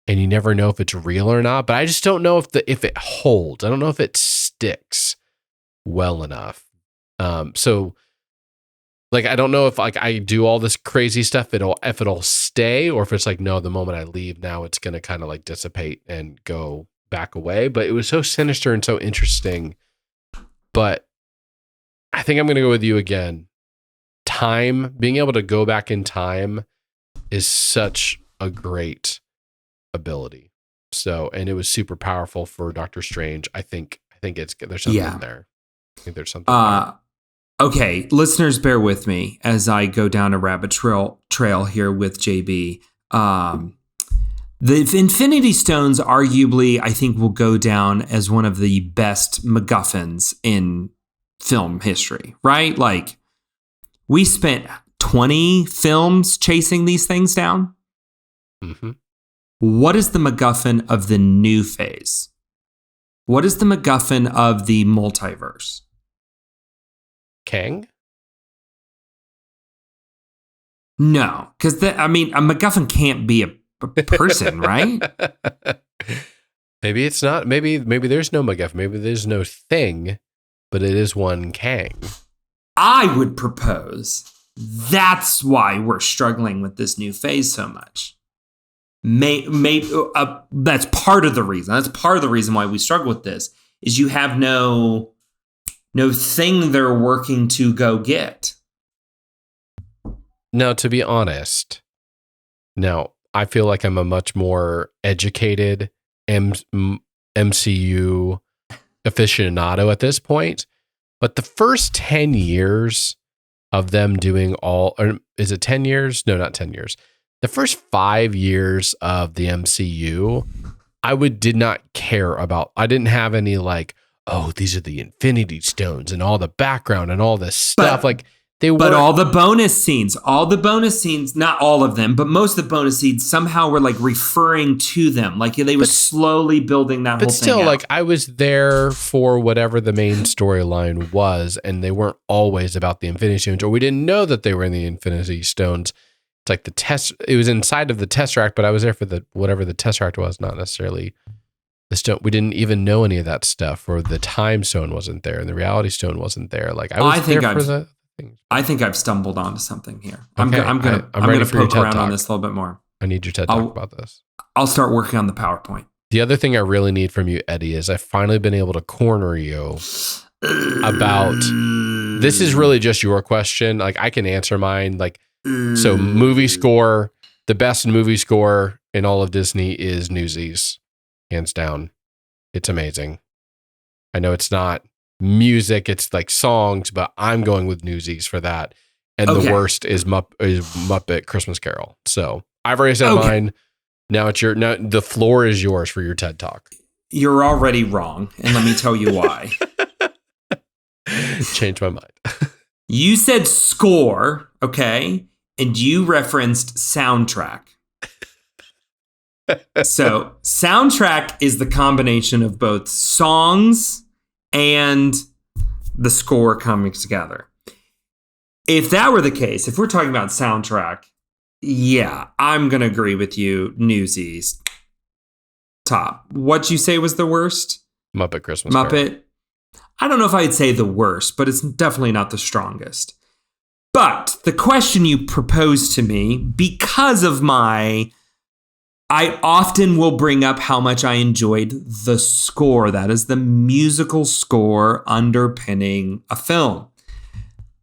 and you never know if it's real or not. But I just don't know if it holds. I don't know if it sticks well enough. So like I don't know if like I do all this crazy stuff, if it'll stay, or if it's like no, the moment I leave, now it's gonna kind of like dissipate and go back away. But it was so sinister and so interesting. But I think I'm gonna go with you again. Time, being able to go back in time is such a great ability. So, and it was super powerful for Doctor Strange. I think there's something there. I think there's something there. Okay, listeners, bear with me as I go down a rabbit trail here with JB. The Infinity Stones arguably, I think, will go down as one of the best MacGuffins in film history, right? Like, we spent 20 films chasing these things down. Mm-hmm. What is the MacGuffin of the new phase? What is the MacGuffin of the multiverse? Kang? No, because a MacGuffin can't be a person, right? Maybe it's not. Maybe there's no MacGuffin. Maybe there's no thing, but it is one Kang. I would propose that's why we're struggling with this new phase so much. That's part of the reason. That's part of the reason why we struggle with this is you have no thing they're working to go get. Now, to be honest, I feel like I'm a much more educated MCU aficionado at this point. But the first 10 years of them doing or is it 10 years? No, not 10 years. The first 5 years of the MCU, I did not care about. I didn't have any like, oh, these are the Infinity Stones and all the background and all this stuff. But all the bonus scenes, not all of them, but most of the bonus scenes somehow were like referring to them. Like they were slowly building that whole thing. But still, like I was there for whatever the main storyline was, and they weren't always about the Infinity Stones, or we didn't know that they were in the Infinity Stones. It's like it was inside of the Tesseract, but I was there for whatever the Tesseract was, not necessarily the stone. We didn't even know any of that stuff, or the Time Stone wasn't there, and the Reality Stone wasn't there. Like I think I've stumbled onto something here. Okay, I'm gonna poke around on this a little bit more. I need your TED Talk about this. I'll start working on the PowerPoint. The other thing I really need from you, Eddie, is I've finally been able to corner you about this is really just your question. Like I can answer mine. Like so, movie score, the best movie score in all of Disney is Newsies, hands down. It's amazing. I know it's not music, it's like songs, but I'm going with Newsies for that. And the worst is Muppet Christmas Carol. So I've already said mine. Now the floor is yours for your TED Talk. You're already wrong, and let me tell you why. Changed my mind. You said score, okay, and you referenced soundtrack. So soundtrack is the combination of both songs and the score coming together. If that were the case, if we're talking about soundtrack, yeah, I'm going to agree with you. Newsies. Top. What you say was the worst? Muppet Christmas Carol. I don't know if I'd say the worst, but it's definitely not the strongest. But the question you proposed to me, because of I often will bring up how much I enjoyed the score. That is the musical score underpinning a film.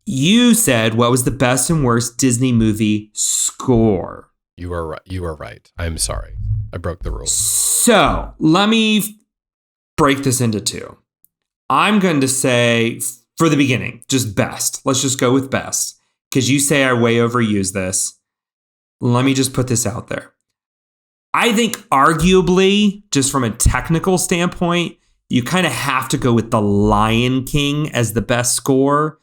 You said what was the best and worst Disney movie score? You are right. You are right. I'm sorry. I broke the rules. So let me break this into two. I'm going to say for the beginning, just best. Let's just go with best. Because you say I way overuse this. Let me just put this out there. I think arguably, just from a technical standpoint, you kind of have to go with The Lion King as the best score.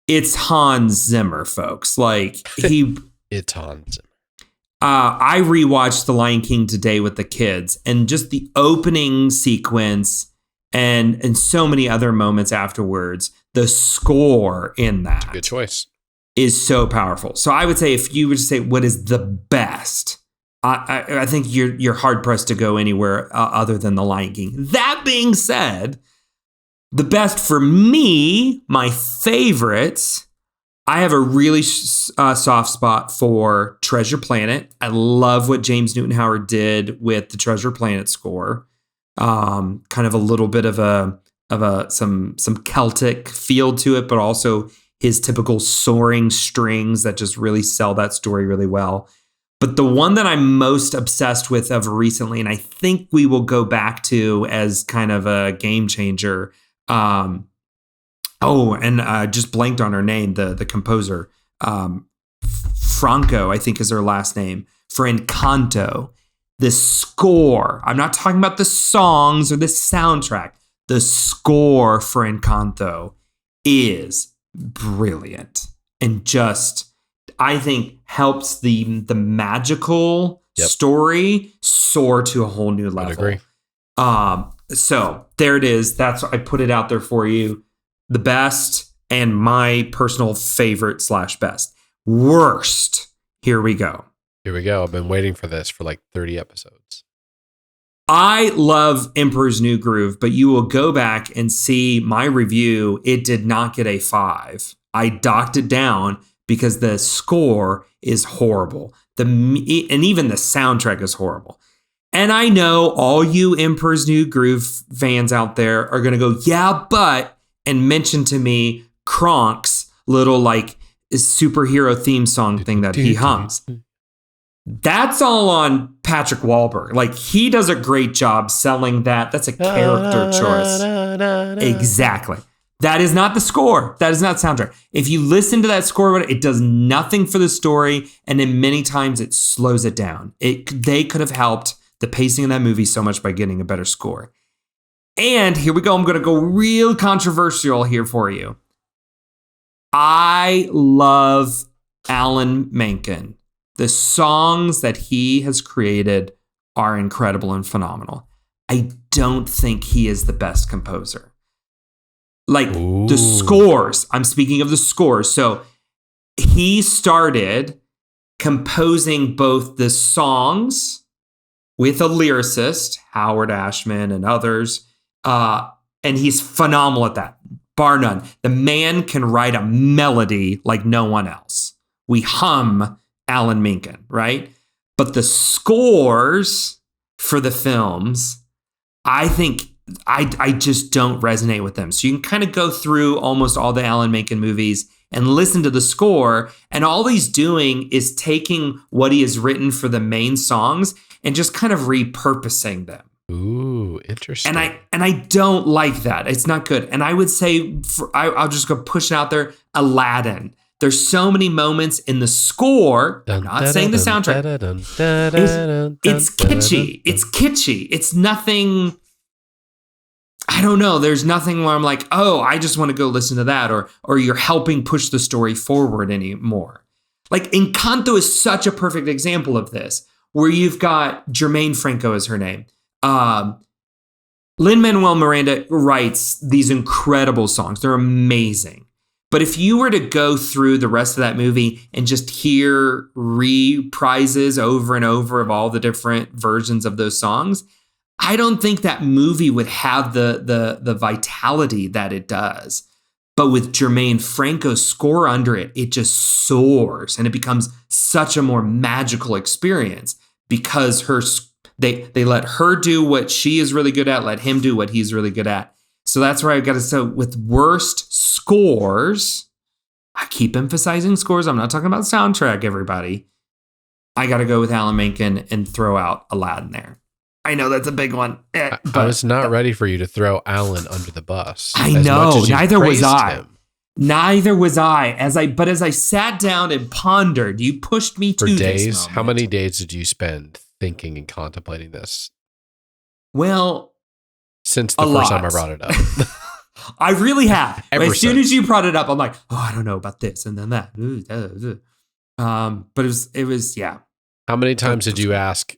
It's Hans Zimmer, folks. Like it's Hans Zimmer. I rewatched The Lion King today with the kids, and just the opening sequence and so many other moments afterwards, the score in that good choice is so powerful. So I would say if you were to say what is the best, I think you're hard pressed to go anywhere other than The Lion King. That being said, the best for me, my favorites, I have a really soft spot for Treasure Planet. I love what James Newton Howard did with the Treasure Planet score. Kind of a little bit of some Celtic feel to it, but also his typical soaring strings that just really sell that story really well. But the one that I'm most obsessed with of recently, and I think we will go back to as kind of a game changer. Just blanked on her name, the composer. Franco, I think is her last name, for Encanto. The score, I'm not talking about the songs or the soundtrack. The score for Encanto is brilliant and just, I think, helps the magical story soar to a whole new level. I agree. So there it is. I put it out there for you. The best and my personal favorite / best. Worst. Here we go. I've been waiting for this for like 30 episodes. I love Emperor's New Groove, but you will go back and see my review. It did not get a 5. I docked it down because the score is horrible. And even the soundtrack is horrible. And I know all you Emperor's New Groove fans out there are going to go, yeah, but, and mention to me Kronk's little like superhero theme song thing that he hums. That's all on Patrick Wahlberg. Like, he does a great job selling that. That's a character choice. Exactly. That is not the score. That is not soundtrack. If you listen to that score, it does nothing for the story, and then many times it slows it down. They could have helped the pacing of that movie so much by getting a better score. And here we go. I'm going to go real controversial here for you. I love Alan Menken. The songs that he has created are incredible and phenomenal. I don't think he is the best composer. Like the scores, I'm speaking of the scores. So he started composing both the songs with a lyricist, Howard Ashman and others, and he's phenomenal at that, bar none. The man can write a melody like no one else. We hum Alan Menken, right? But the scores for the films, I think I just don't resonate with them. So you can kind of go through almost all the Alan Menken movies and listen to the score. And all he's doing is taking what he has written for the main songs and just kind of repurposing them. Ooh, interesting. And I don't like that. It's not good. And I would say, I'll just go push it out there, Aladdin. There's so many moments in the score. I'm not saying the soundtrack. It's kitschy. It's kitschy. It's nothing. I don't know. There's nothing where I'm like, oh, I just want to go listen to that, or you're helping push the story forward anymore. Like Encanto is such a perfect example of this, where you've got Jermaine Franco is her name. Lin-Manuel Miranda writes these incredible songs. They're amazing. But if you were to go through the rest of that movie and just hear reprises over and over of all the different versions of those songs, I don't think that movie would have the vitality that it does. But with Jermaine Franco's score under it, it just soars and it becomes such a more magical experience because they let her do what she is really good at, let him do what he's really good at. So that's where I've got to say with worst scores, I keep emphasizing scores. I'm not talking about soundtrack, everybody. I got to go with Alan Menken and throw out Aladdin there. I know that's a big one. I was not ready for you to throw Alan under the bus. I know. Neither was I. Neither was I. But as I sat down and pondered, you pushed me to for days. This How many days did you spend thinking and contemplating this? Well, since the first time I brought it up. I really have. As soon as you brought it up, I'm like, oh, I don't know about this and then that. But it was yeah. How many times did you ask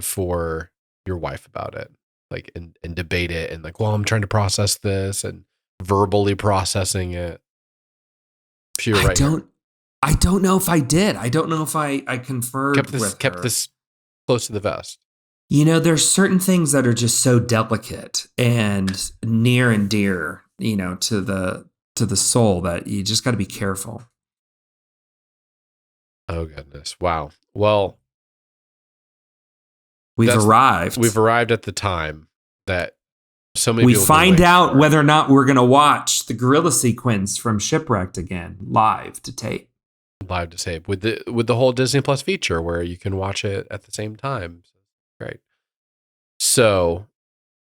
for your wife about it, like and debate it and like, well, I'm trying to process this and verbally processing it? I don't know if I did. I don't know if I conferred kept this close to the vest. You know, there's certain things that are just so delicate and near and dear, you know, to the soul that you just got to be careful. Oh goodness! Wow. Well. We've arrived at the time that so many we people find out whether or not we're going to watch the gorilla sequence from Shipwrecked again live to tape with the whole Disney Plus feature where you can watch it at the same time. Great. So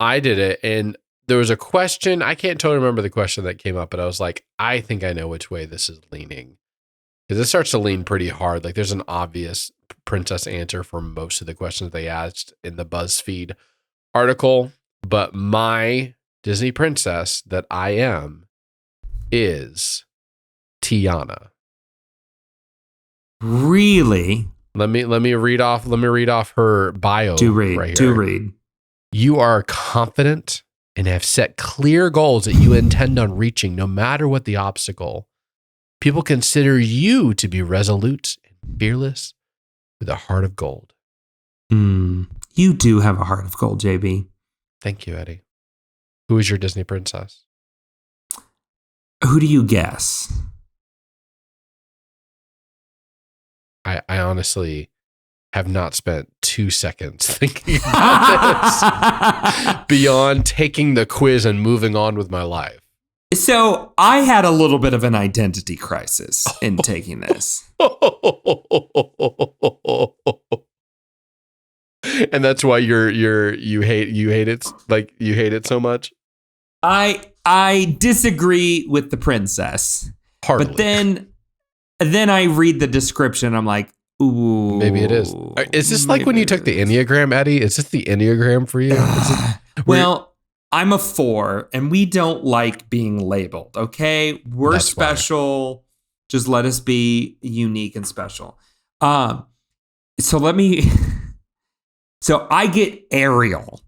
I did it, and there was a question. I can't totally remember the question that came up, but I was like, I think I know which way this is leaning, because it starts to lean pretty hard. Like there's an obvious princess answer for most of the questions they asked in the BuzzFeed article, but my Disney princess that I am is Tiana. Really? Let me read off her bio. Do read. You are confident and have set clear goals that you intend on reaching no matter what the obstacle. People consider you to be resolute and fearless with a heart of gold. You do have a heart of gold, JB. Thank you, Eddie. Who is your Disney princess? Who do you guess? I honestly have not spent 2 seconds thinking about this beyond taking the quiz and moving on with my life. So I had a little bit of an identity crisis in taking this. And that's why you hate it, like you hate it so much. I I disagree with the princess. Hardly. But then I read the description. I'm like, ooh. Maybe it is. Is this like when you took the Enneagram, Eddie? Is this the Enneagram for you? Well, I'm a 4 and we don't like being labeled. Okay. We're That's special. Why. Just let us be unique and special. So I get Ariel.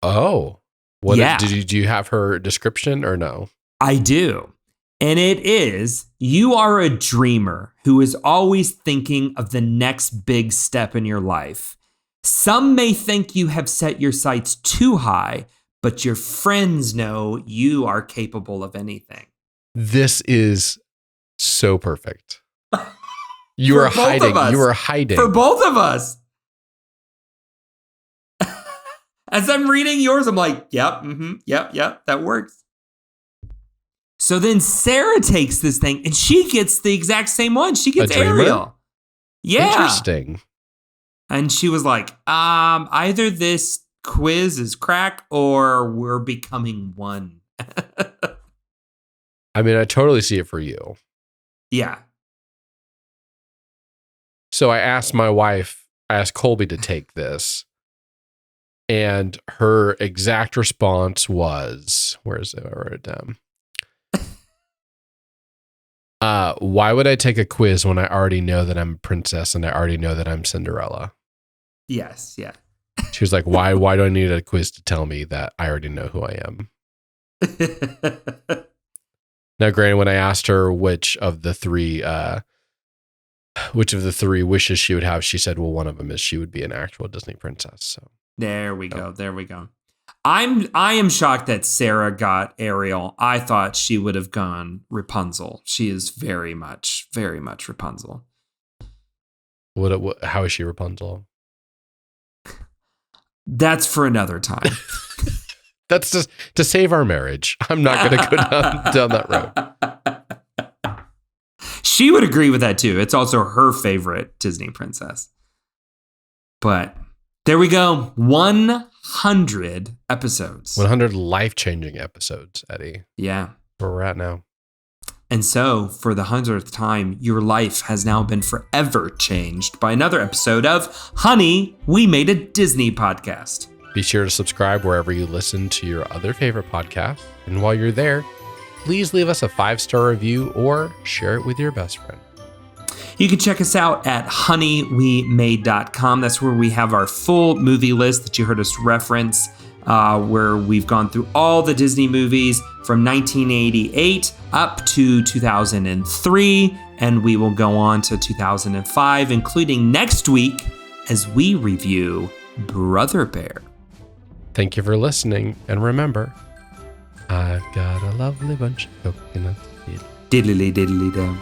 Oh, what? Yeah. Do you have her description or no? I do. And it is, you are a dreamer who is always thinking of the next big step in your life. Some may think you have set your sights too high, but your friends know you are capable of anything. This is so perfect. You are hiding. You are hiding. For both of us. As I'm reading yours, I'm like, yep, yep, that works. So then Sarah takes this thing and she gets the exact same one. She gets Ariel. Yeah. Interesting. And she was like, either this quiz is crack or we're becoming one. I mean, I totally see it for you. Yeah. So I asked Colby to take this. And her exact response was, where is it? I wrote it down. Why would I take a quiz when I already know that I'm a princess and I already know that I'm Cinderella? Yes, yeah. She was like, why do I need a quiz to tell me that I already know who I am? Now, granted, when I asked her which of the three wishes she would have, she said, well, one of them is she would be an actual Disney princess. So there we go. I am shocked that Sarah got Ariel. I thought she would have gone Rapunzel. She is very much Rapunzel. How is she Rapunzel? That's for another time. That's just to save our marriage. I'm not going to go down that road. She would agree with that too. It's also her favorite Disney princess. But there we go. 100 episodes. 100 life-changing episodes, Eddie. Yeah. Where we're at now. And so, for the 100th time, your life has now been forever changed by another episode of Honey, We Made a Disney Podcast. Be sure to subscribe wherever you listen to your other favorite podcasts. And while you're there, please leave us a 5-star review or share it with your best friend. You can check us out at honeywemade.com. That's where we have our full movie list that you heard us reference, where we've gone through all the Disney movies from 1988 up to 2003, and we will go on to 2005, including next week as we review Brother Bear. Thank you for listening, and remember, I've got a lovely bunch of coconuts. Diddly diddly dum.